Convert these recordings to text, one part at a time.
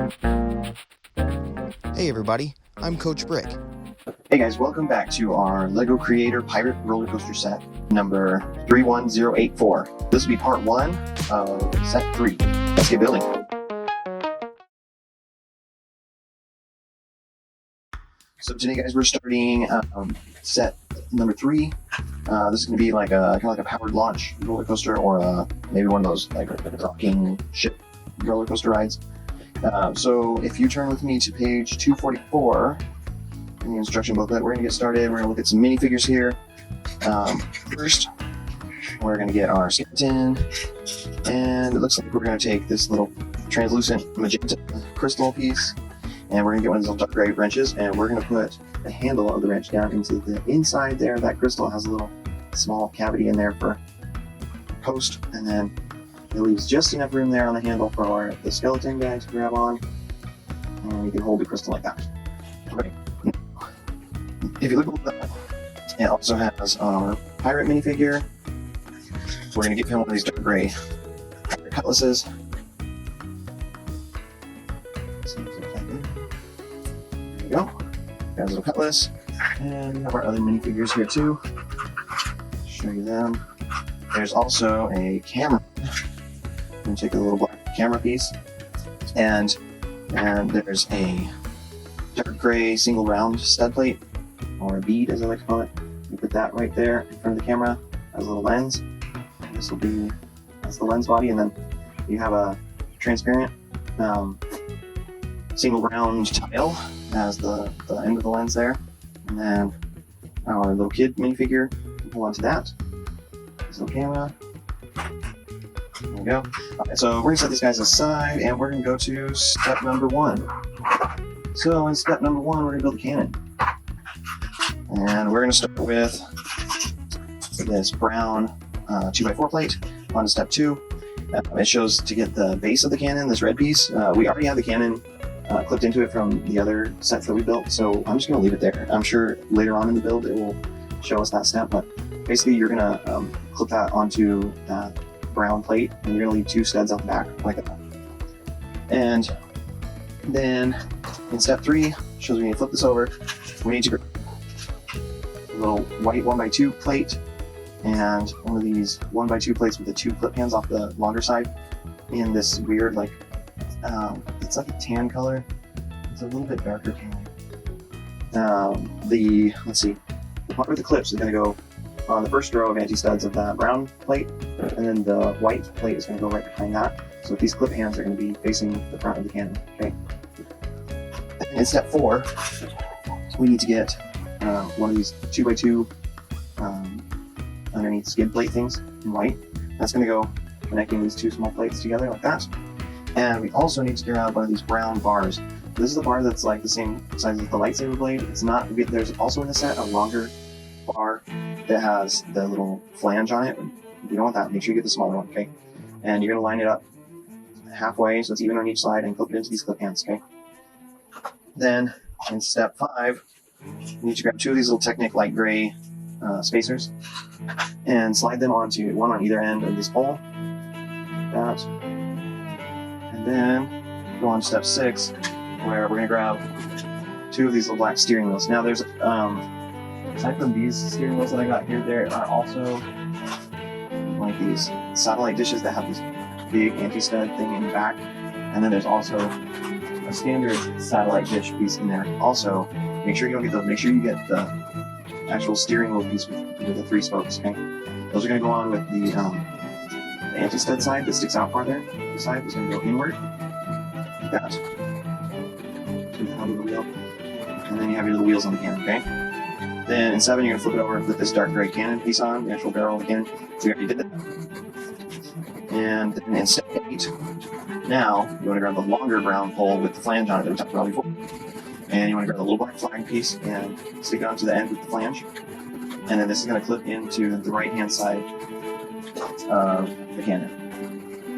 Hey everybody, I'm Coach Brick. Hey guys, welcome back to our LEGO Creator Pirate Roller Coaster set number 31084. This will be part 1 of set 3. Let's get building. So today guys, we're starting set number 3. This is going to be like a kind of like a powered launch roller coaster, or maybe one of those like rocking ship roller coaster rides. So if you turn with me to page 244 in the instruction booklet, we're going to get started. We're going to look at some minifigures here. First, we're going to get our skeleton, and it looks like we're going to take this little translucent magenta crystal piece, and we're going to get one of those little dark gray wrenches, and we're going to put the handle of the wrench down into the inside there. That crystal has a little small cavity in there for a post, and then it leaves just enough room there on the handle for the skeleton guy to grab on, and you can hold the crystal like that. Okay. If you look at that, it also has our pirate minifigure. We're going to give him one of these dark gray cutlasses. There you go. Got his little cutlass. And we have our other minifigures here too. Show you them. There's also a camera. I'm going to take a little black camera piece. And there's a dark gray single round stud plate, or a bead as I like to call it. You put that right there in front of the camera as a little lens. This will be as the lens body, and then you have a transparent single round tile as the end of the lens there. And then our little kid minifigure can pull onto that. This little camera. There we go. Okay, so we're going to set these guys aside, and we're going to go to step number 1. So in step number 1, we're going to build a cannon. And we're going to start with this brown 2x4 plate. On to step 2. It shows to get the base of the cannon, this red piece. We already have the cannon clipped into it from the other sets that we built, so I'm just going to leave it there. I'm sure later on in the build it will show us that step, but basically you're going to clip that onto that brown plate, and you're going to leave 2 studs on the back like that. And then in step 3, shows we need to flip this over. We need to grab a little white 1x2 plate and one of these 1x2 plates with the 2 clip hands off the longer side in this weird, like, it's like a tan color. It's a little bit darker tan. Let's see, the part with the clips is going to go on the first row of anti-studs of that brown plate, and then the white plate is going to go right behind that. So these clip hands are going to be facing the front of the cannon. Okay. In step 4, we need to get one of these 2x2 underneath skid plate things in white. That's going to go connecting these 2 small plates together like that. And we also need to grab one of these brown bars. This is the bar that's like the same size as the lightsaber blade. It's not. There's also in the set a longer bar that has the little flange on it. If you don't want that, make sure you get the smaller one, okay? And you're going to line it up halfway so it's even on each side and clip it into these clip hands, okay? Then in step 5, you need to grab 2 of these little Technic light gray spacers and slide them onto one on either end of this pole. That. And then go on to step 6, where we're going to grab 2 of these little black steering wheels. Now there's aside from these steering wheels that I got here, there are also like these satellite dishes that have this big anti-stud thing in the back, and then there's also a standard satellite dish piece in there. Also, make sure you don't get the. Make sure you get the actual steering wheel piece with the 3 spokes. Okay, those are going to go on with the anti-stud side that sticks out farther. The side is going to go inward, like that, to the hub of the wheel, and then you have your little wheels on the cannon. Okay. Then in 7, you're going to flip it over and put this dark gray cannon piece on, the actual barrel of the cannon. We already did that. And then in step 8, now you want to grab the longer brown pole with the flange on it that we talked about before. And you want to grab the little black flag piece and stick it onto the end with the flange. And then this is going to clip into the right-hand side of the cannon.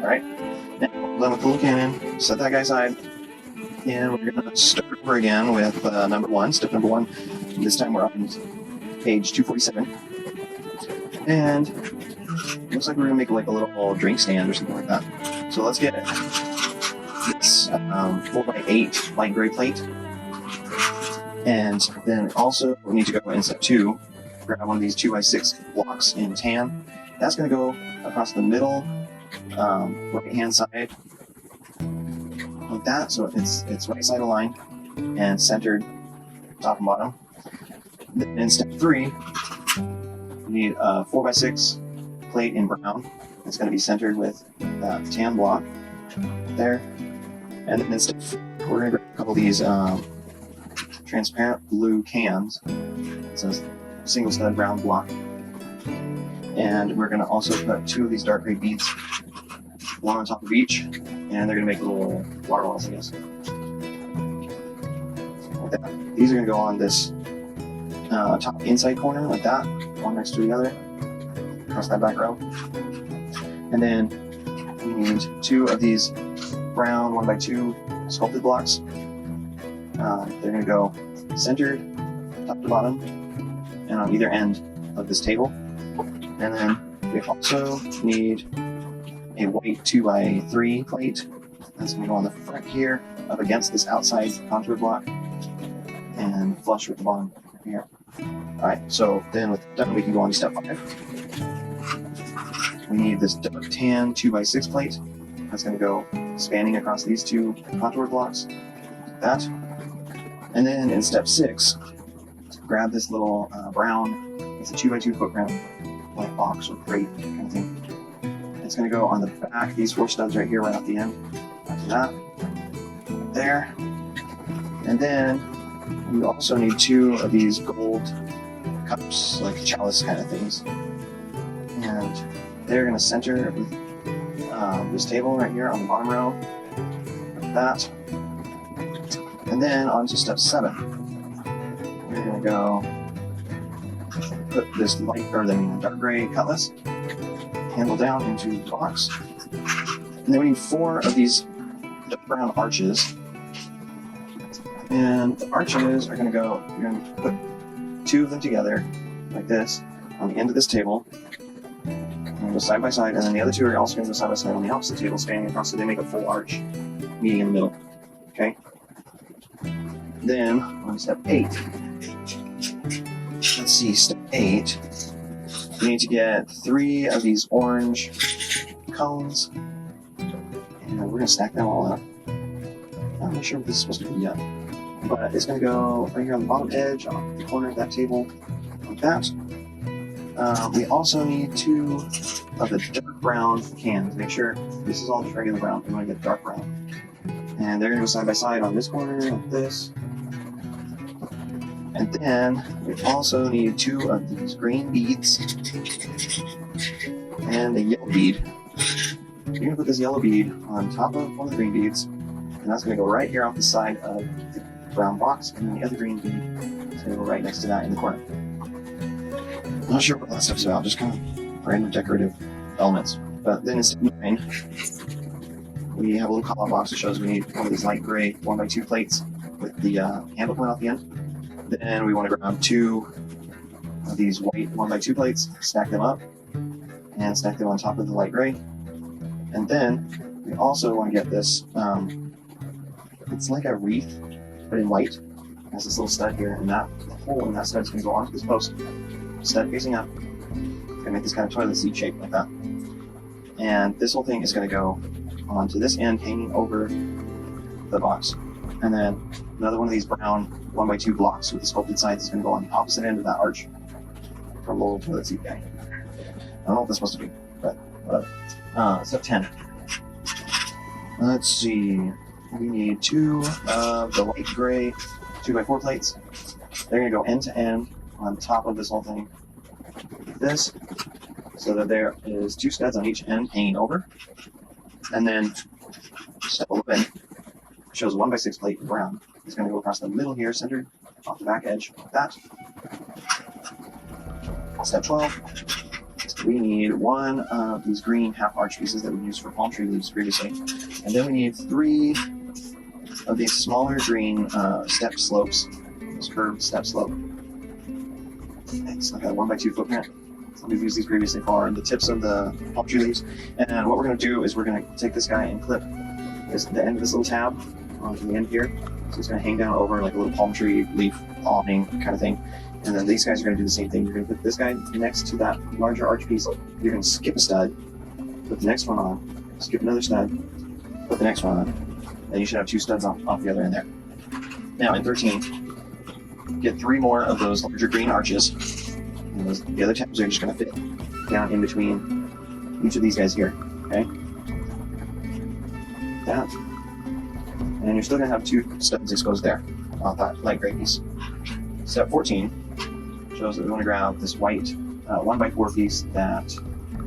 Alright? Now, done with the little cannon, set that guy aside. And we're going to start over again with number 1, step number 1. This time we're on page 247. And it looks like we're going to make like a little drink stand or something like that. So let's get this 4x8 light gray plate. And then also we need to go in step 2, grab one of these 2x6 blocks in tan. That's going to go across the middle right hand side like that, so it's right side aligned and centered top and bottom. Then in step 3, we need a 4x6 plate in brown. It's going to be centered with that tan block there. And then in step 4, we're going to grab a couple of these transparent blue cans. It's a single stud round block. And we're going to also put 2 of these dark gray beads, one on top of each, and they're going to make little water balls, I guess. Like that. These are going to go on this top inside corner, like that, one next to the other, across that back row. And then we need 2 of these brown 1x2 sculpted blocks. They're going to go centered, top to bottom, and on either end of this table. And then we also need a white 2x3 plate. That's going to go on the front here, up against this outside contour block, and flush with the bottom here. Alright, so then with that done, we can go on to step 5. We need this dark tan 2x6 plate. That's going to go spanning across these 2 contour blocks, like that. And then in step 6, grab this little brown, it's a 2x2 footprint, like box or crate kind of thing. It's going to go on the back, these 4 studs right here, right off the end, like that, right there. And then we also need 2 of these gold cups, like chalice kind of things. And they're going to center with this table right here on the bottom row, like that. And then on to step 7. We're going to go put this dark gray cutlass handle down into the box. And then we need 4 of these dark brown arches. And the arches are going to go, you're going to put 2 of them together, like this, on the end of this table. And go side by side, and then the other 2 are also going to go side by side on the opposite table, spanning across, so they make a full arch, meeting in the middle. Okay? Then, on step 8, let's see, step 8, we need to get 3 of these orange cones, and we're going to stack them all up. I'm not sure what this is supposed to be yet, but it's going to go right here on the bottom edge, on the corner of that table, like that. We also need 2 of the dark brown cans. Make sure this is all just regular brown, we want to get dark brown. And they're going to go side by side on this corner, like this. And then we also need 2 of these green beads and a yellow bead. You're going to put this yellow bead on top of one of the green beads, and that's going to go right here off the side of the brown box, and then the other green bead is going to go right next to that in the corner. I'm not sure what that stuff's about, just kind of random decorative elements. But then in step 9, we have a little call-out box that shows we need one of these light gray 1x2 plates with the handle point off the end. Then we want to grab 2 of these white 1x2 plates, stack them up, and stack them on top of the light gray. And then we also want to get this, it's like a wreath, but in white. It has this little stud here, and that the hole in that stud is going to go onto this post. Stud facing up. It's going to make this kind of toilet seat shape like that. And this whole thing is going to go onto this end, hanging over the box. And then another one of these brown 1x2 blocks with the sculpted sides is going to go on the opposite end of that arch for a little toilet seat guy. I don't know what that's supposed to be, but whatever. Step 10. Let's see. We need 2 of the light gray 2x4 plates. They're going to go end to end on top of this whole thing, like this, so that there is 2 studs on each end hanging over. And then step 11 shows a 1x6 plate in brown. It's going to go across the middle here, centered off the back edge, like that. Step 12, we need 1 of these green half arch pieces that we used for palm tree leaves previously. And then we need 3 of these smaller green step slopes, this curved step slope. It's like a 1x2 footprint. We've used these previously for the tips of the palm tree leaves. And what we're going to do is we're going to take this guy and clip the end of this little tab onto the end here. So it's going to hang down over like a little palm tree leaf awning kind of thing. And then these guys are going to do the same thing. You're going to put this guy next to that larger arch piece. You're going to skip a stud, put the next one on, skip another stud, put the next one on. Then you should have 2 studs off the other end there. Now in 13, get 3 more of those larger green arches. And the other tabs are just going to fit down in between each of these guys here. Okay? That. And you're still going to have 2 studs exposed there on that light gray piece. Step 14 shows that we want to grab this white 1x4 piece that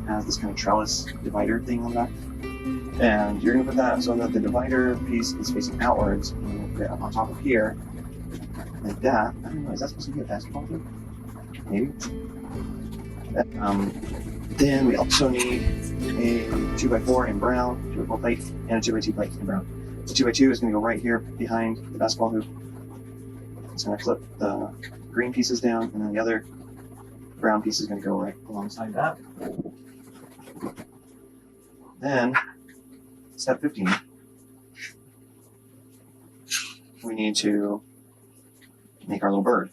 has this kind of trellis divider thing on the back. And you're going to put that so that the divider piece is facing outwards. And you're going to put it up on top of here, like that. I don't know, is that supposed to be a basketball hoop? Maybe. Then we also need a 2x4 in brown, 2x4 plate, and a 2x2 plate in brown. The 2x2 is going to go right here behind the basketball hoop. It's going to clip the green pieces down, and then the other brown piece is going to go right alongside that. Then, step 15, we need to make our little bird.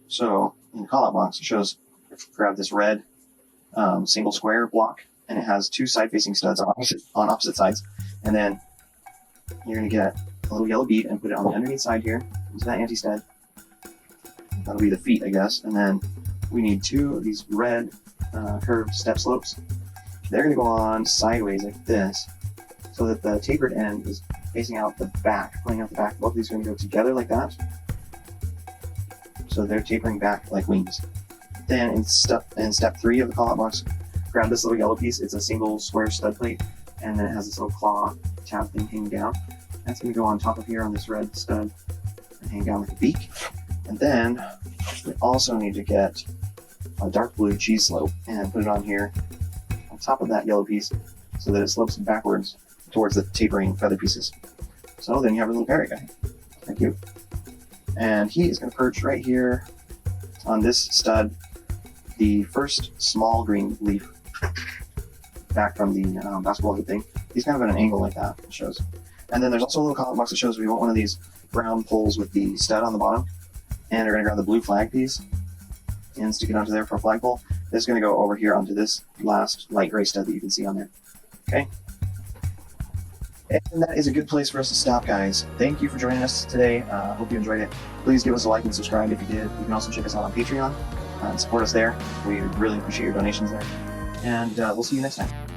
So, in the call-out box, it shows grab this red single square block, and it has 2 side-facing studs on opposite sides, and then you're going to get a little yellow bead and put it on the underneath side here into that anti-stud. That'll be the feet, I guess. And then we need 2 of these red curved step slopes. They're going to go on sideways like this, so that the tapered end is facing out the back, pulling out the back. Both of these are going to go together like that. So they're tapering back like wings. Then in step 3 of the call-out box, grab this little yellow piece. It's a single square stud plate, and then it has this little claw tab thing hanging down. That's going to go on top of here on this red stud and hang down like a beak. And then we also need to get a dark blue cheese slope and put it on here on top of that yellow piece so that it slopes backwards towards the tapering feather pieces. So then you have a little parrot guy. Thank you. And he is going to perch right here on this stud, the first small green leaf back from the basketball hoop thing. He's kind of at an angle like that, it shows. And then there's also a little call-out box that shows we want one of these brown poles with the stud on the bottom. And we're going to grab the blue flag piece and stick it onto there for a flagpole. This is going to go over here onto this last light gray stud that you can see on there. Okay? And that is a good place for us to stop, guys. Thank you for joining us today. Hope you enjoyed it. Please give us a like and subscribe if you did. You can also check us out on Patreon and support us there. We really appreciate your donations there. And we'll see you next time.